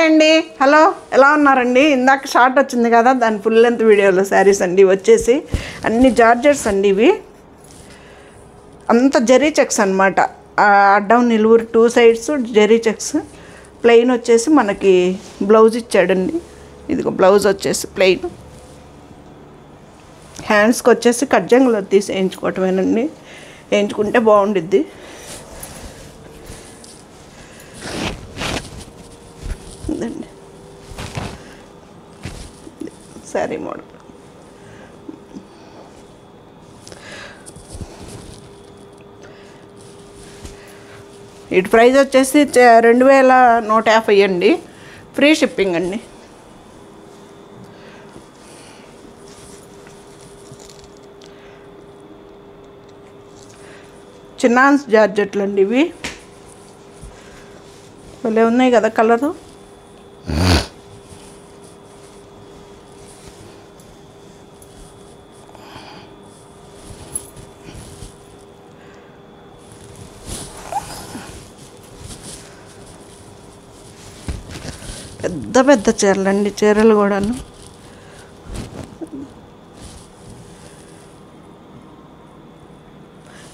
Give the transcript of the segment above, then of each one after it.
Hi అండి, hello, ఎలా ఉన్నారండి? ఇందాక షార్ట్ వచ్చింది కదా, దాని ఫుల్ లెంత్ వీడియోలో శారీస్ అండి. వచ్చేసి అన్ని జార్జెట్స్ అండి. ఇవి అంత జరీ చెక్స్ అనమాట. అడ్డం నిలువురు 2 సైడ్స్ జరీ చెక్స్. ప్లెయిన్ వచ్చేసి మనకి బ్లౌజ్ ఇచ్చాడండి. ఇదిగో బ్లౌజ్ వచ్చేసి ప్లెయిన్. హ్యాండ్స్కి వచ్చేసి కజ్జంగులో తీసి వేయించుకోవటమేనండి. వేయించుకుంటే బాగుండిద్ది. ఇదండి శారీ మోడల్. వీటి ప్రైస్ వచ్చేసి 2150 అండి. ఫ్రీ షిప్పింగ్ అండి. చిన్నాన్స్ జార్జెట్లు అండి ఇవి. భలే ఉన్నాయి కదా కలరు. పెద్ద పెద్ద చీరలు అండి. చీరలు కూడాను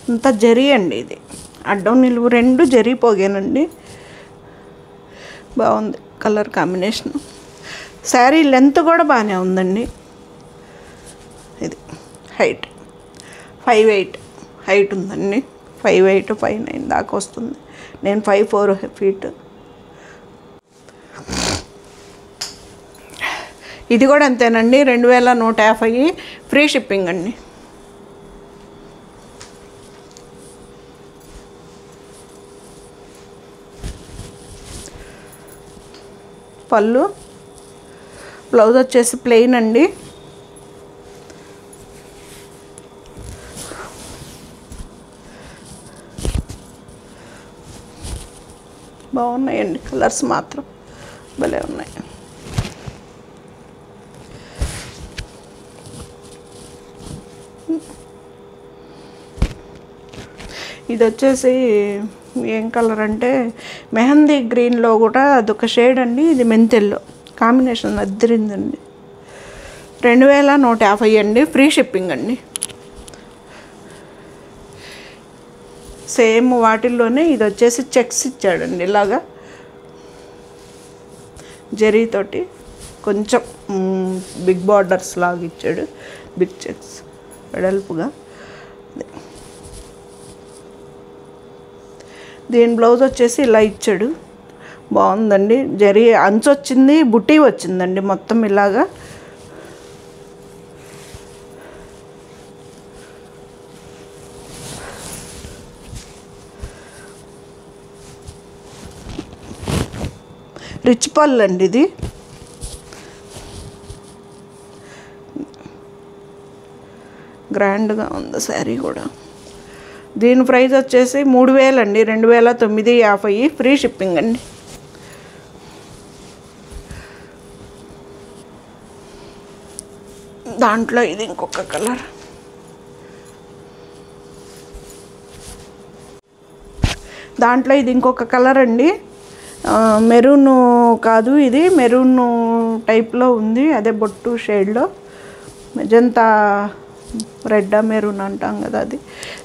అంతా జరీ అండి. ఇది అడ్డం నిలువు 2 జరీ పోగానండి. బాగుంది కలర్ కాంబినేషన్. శారీ లెంత్ కూడా బాగానే ఉందండి. ఇది హైట్ 5'8" హైట్ ఉందండి. 5'8", 5'9" దాకా వస్తుంది. నేను 5'4" ఫీట్. ఇది కూడా అంతేనండి. 2150 ఫ్రీ షిప్పింగ్ అండి. పళ్ళు, బ్లౌజ్ వచ్చేసి ప్లెయిన్ అండి. బాగున్నాయండి కలర్స్ మాత్రం భలే ఉన్నాయి. ఇది వచ్చేసి ఏం కలర్ అంటే మెహందీ గ్రీన్లో కూడా అదొక షేడ్ అండి. ఇది మెంతెల్లో కాంబినేషన్ అద్దరిందండి. 2150 అండి. ఫ్రీ షిప్పింగ్ అండి. సేమ్ వాటిల్లోనే ఇది వచ్చేసి చెక్స్ ఇచ్చాడండి. ఇలాగా జరీతోటి కొంచెం బిగ్ బార్డర్స్ లాగా ఇచ్చాడు. బిగ్ చెక్స్ వెడల్పుగా. దీని బ్లౌజ్ వచ్చేసి ఇలా ఇచ్చాడు. బాగుందండి. జరీ అంచు వచ్చింది, బుట్టి వచ్చిందండి మొత్తం ఇలాగా. రిచ్ పళ్ళు అండి ఇది. గ్రాండ్గా ఉంది శారీ కూడా. దీని ప్రైస్ వచ్చేసి 3000 అండి. 2950 ఫ్రీ షిప్పింగ్ అండి. దాంట్లో ఇది ఇంకొక కలర్. దాంట్లో ఇది ఇంకొక కలర్ అండి. మెరూన్ కాదు, ఇది మెరూన్ టైప్లో ఉంది. అదే బొట్టు షేడ్లో మెజంతా రెడ్ మెరూన్ అంటాం కదా, అది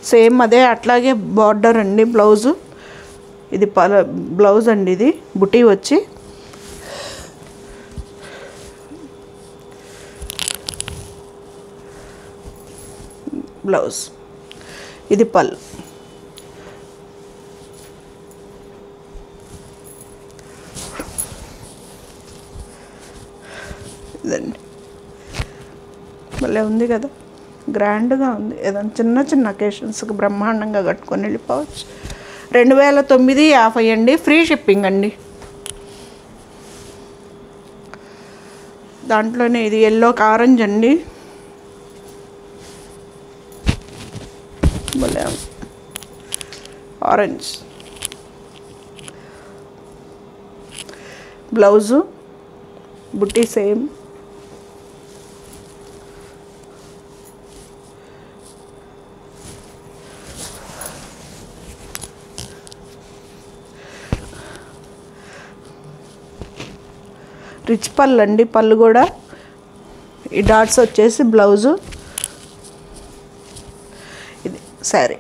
సేమ్ అదే. అట్లాగే బార్డర్ అండి. బ్లౌజు ఇది బ్లౌజ్ అండి. ఇది బుటీ వచ్చి బ్లౌజ్. ఇది పళ్ళు. ఇదండి భలే ఉంది కదా, గ్రాండ్గా ఉంది. ఏదైనా చిన్న చిన్న అకేషన్స్కి బ్రహ్మాండంగా కట్టుకొని వెళ్ళిపోవచ్చు. 2950 అండి. ఫ్రీ షిప్పింగ్ అండి. దాంట్లోనే ఇది ఎల్లోకి ఆరెంజ్ అండి. భలే ఆరెంజ్. బ్లౌజు బుట్టి సేమ్. రిచ్ పళ్ళు అండి, పళ్ళు కూడా ఈ డాట్స్ వచ్చేసి బ్లౌజు. ఇది శారీ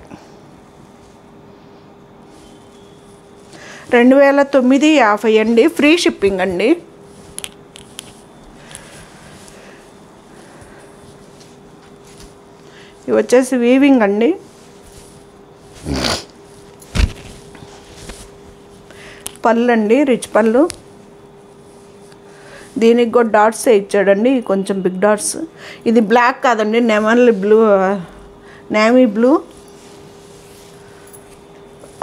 2950 అండి, ఫ్రీ షిప్పింగ్ అండి. ఇవి వచ్చేసి వీవింగ్ అండి. పళ్ళు అండి, రిచ్ పళ్ళు. దీనికి కూడా డాట్స్ ఇచ్చాడండి, కొంచెం బిగ్ డాట్స్. ఇది బ్లాక్ కాదండి, నేవీ బ్లూ.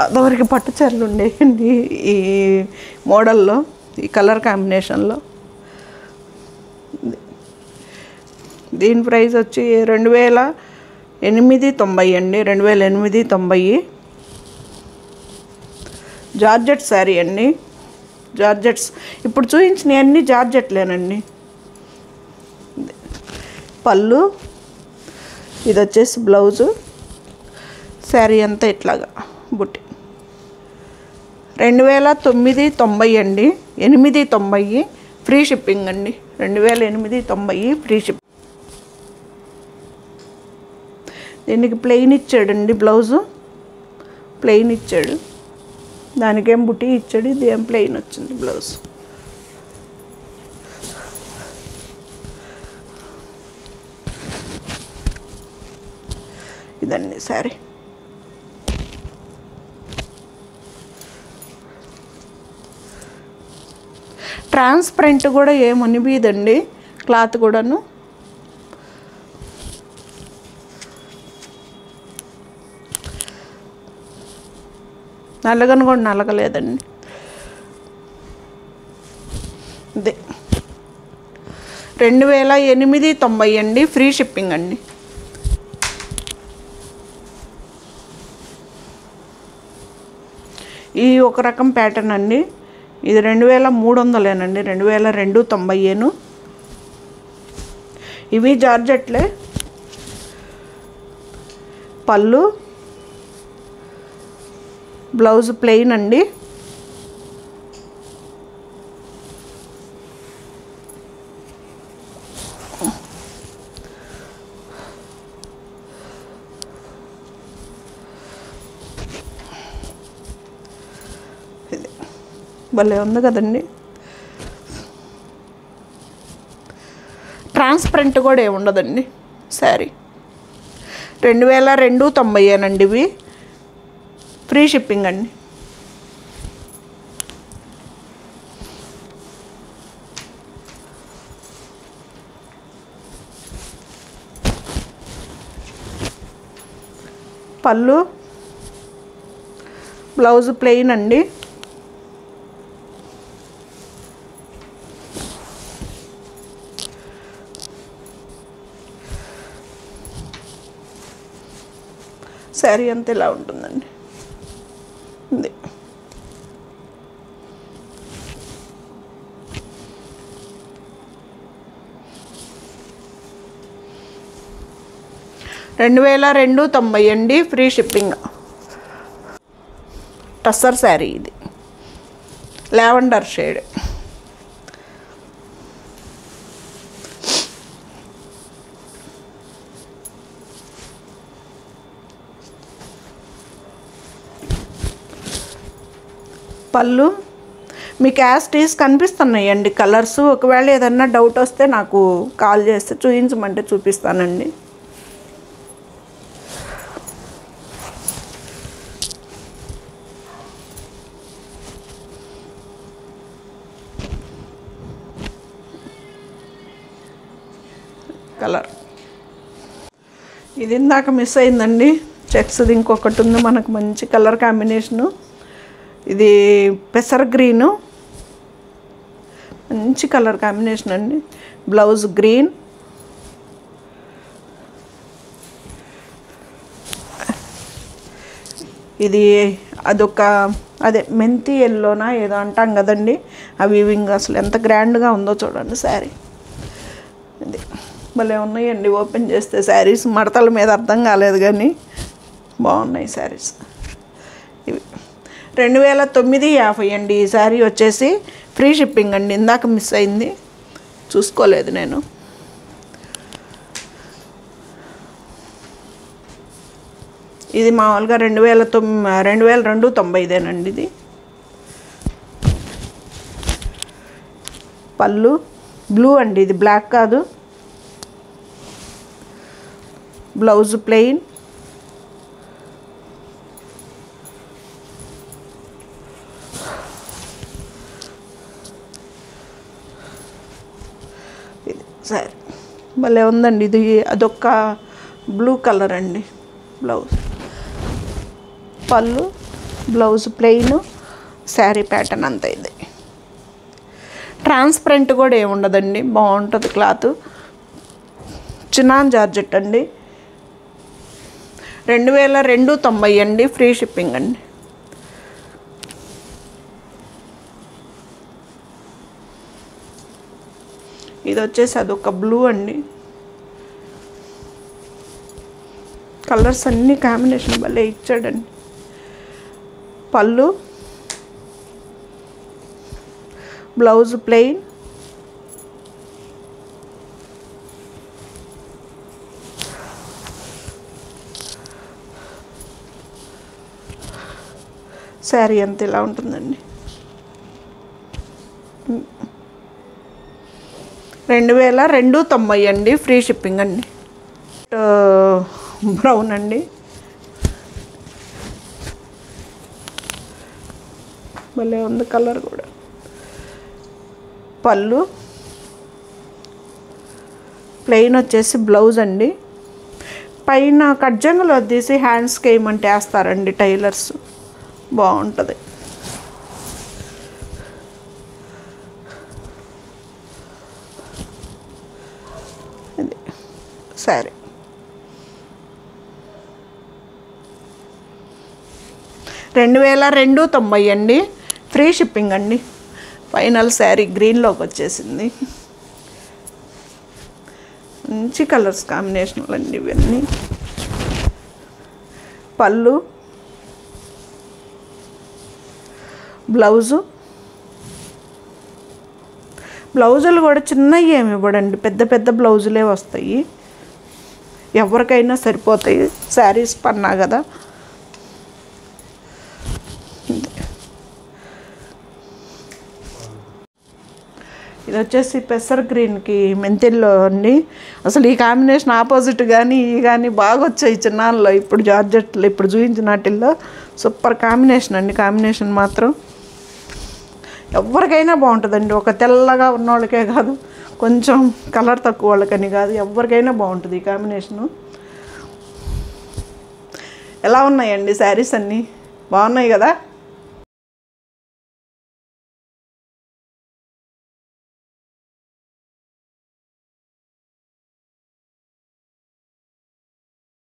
అదవరకు పట్టు చీరలు ఉండేయండి ఈ మోడల్లో, ఈ కలర్ కాంబినేషన్లో. దీని ప్రైస్ వచ్చి 2890 అండి, 2890. జార్జెట్ శారీ అండి, జార్జెట్స్. ఇప్పుడు చూపించిన అన్నీ జార్జెట్లేనండి. పళ్ళు, ఇది వచ్చేసి బ్లౌజు. శారీ అంతా ఇట్లాగా బుట్టి. 2990 అండి, 890 ఫ్రీ షిప్పింగ్ అండి. 2890 ఫ్రీ షిప్. దీనికి ప్లెయిన్ ఇచ్చాడండి బ్లౌజు, ప్లెయిన్ ఇచ్చాడు. దానికేం బుట్టి ఇచ్చాడు, ఇది ఏం ప్లెయిన్ వచ్చింది బ్లౌజ్. ఇదండి శారీ. ట్రాన్స్పరెంట్ కూడా ఏమనిపిదండి క్లాత్ కూడాను. నల్లగను కూడా నలగలేదండి. ఇదే 2890 అండి, ఫ్రీ షిప్పింగ్ అండి. ఈ ఒక రకం ప్యాటర్న్ అండి, ఇది 2300 2290. ఇవి జార్జెట్లే. పళ్ళు, బ్లౌజ్ ప్లెయిన్ అండి. భలే ఉంది కదండి. ట్రాన్స్పరెంట్ కూడా ఏముండదండి శారీ. 2290 అండి, ఇవి ఫ్రీ షిప్పింగ్ అండి. పళ్ళు, బ్లౌజ్ ప్లెయిన్ అండి. శారీ అంతా ఇలా ఉంటుందండి. ఇది 2290 అండి, ఫ్రీ షిప్పింగ్. టస్సర్ శారీ, ఇది లావెండర్ షేడ్. పళ్ళు మీకు యాస్టీస్ కనిపిస్తున్నాయండి కలర్స్. ఒకవేళ ఏదన్నా డౌట్ వస్తే నాకు కాల్ చేస్తే చూపించమంటే చూపిస్తానండి. కలర్ ఇది ఇందాక మిస్ అయిందండి, చెక్స్ది ఇంకొకటి ఉంది మనకు మంచి కలర్ కాంబినేషను. ఇది పెసర్ గ్రీను, మంచి కలర్ కాంబినేషన్ అండి. బ్లౌజ్ గ్రీన్, ఇది అదొక అదే మెంతి ఎల్లోనా ఏదో అంటాం కదండి. ఆ వీవింగ్ అసలు ఎంత గ్రాండ్గా ఉందో చూడండి శారీ. ఇది భలే ఉన్నాయండి, ఓపెన్ చేస్తే శారీస్ మడతల మీద అర్థం కాలేదు కానీ బాగున్నాయి శారీస్. ఇవి 2950 అండి. ఈ శారీ వచ్చేసి ఫ్రీ షిప్పింగ్ అండి. ఇందాక మిస్ అయింది, చూసుకోలేదు నేను. ఇది మామూలుగా 2290 ఇది. పళ్ళు బ్లూ అండి, ఇది బ్లాక్ కాదు. బ్లౌజ్ ప్లెయిన్, ఇది సరే భలే ఉందండి. ఇది అదొక బ్లూ కలర్ అండి. బ్లౌజ్, పళ్ళు, బ్లౌజ్ ప్లెయిన్, శారీ ప్యాటర్న్ అంతా ఇది. ట్రాన్స్పరెంట్ కూడా ఏముండదండి, బాగుంటుంది క్లాత్. చినాన్ జార్జెట్ అండి. 2290 అండి, ఫ్రీ షిప్పింగ్ అండి. ఇది వచ్చేసి అదొక బ్లూ అండి. కలర్స్ అన్నీ కాంబినేషన్ భలే ఇచ్చాడండి. పళ్ళు, బ్లౌజ్ ప్లెయిన్, శారీ అంత ఇలా ఉంటుందండి. 2290 అండి, ఫ్రీ షిప్పింగ్ అండి. బ్రౌన్ అండి, భలే ఉంది కలర్ కూడా. పళ్ళు, ప్లెయిన్ వచ్చేసి బ్లౌజ్ అండి. పైన కట్జంగులు తీసి హ్యాండ్స్కి వేయమంటే వేస్తారండి టైలర్స్, బాగుంటుంది. ఇది సరే 2290 అండి, ఫ్రీ షిప్పింగ్ అండి. ఫైనల్ శారీ గ్రీన్లోకి వచ్చేసింది. మంచి కలర్స్ కాంబినేషన్లు అండి ఇవన్నీ. పళ్ళు, బ్లౌజు, బ్లౌజులు కూడా చిన్నవి ఏమి ఇవ్వడండి, పెద్ద పెద్ద బ్లౌజులే వస్తాయి. ఎవరికైనా సరిపోతాయి, శారీస్ పన్నా కదా. ఇది వచ్చేసి పెసర్ గ్రీన్కి మెంతిల్లో అండి. అసలు ఈ కాంబినేషన్ ఆపోజిట్ కానీ ఈ కానీ బాగా వచ్చాయి చిన్నాల్లో. ఇప్పుడు జార్జెట్లో ఇప్పుడు చూపించిన వాటిల్లో సూపర్ కాంబినేషన్ అండి. కాంబినేషన్ మాత్రం ఎవరికైనా బాగుంటుందండి. ఒక తెల్లగా ఉన్నోళ్ళకే కాదు, కొంచెం కలర్ తక్కువ వాళ్ళకని కాదు, ఎవరికైనా బాగుంటుంది ఈ కాంబినేషను. ఎలా ఉన్నాయండి శారీస్ అన్నీ? బాగున్నాయి కదా.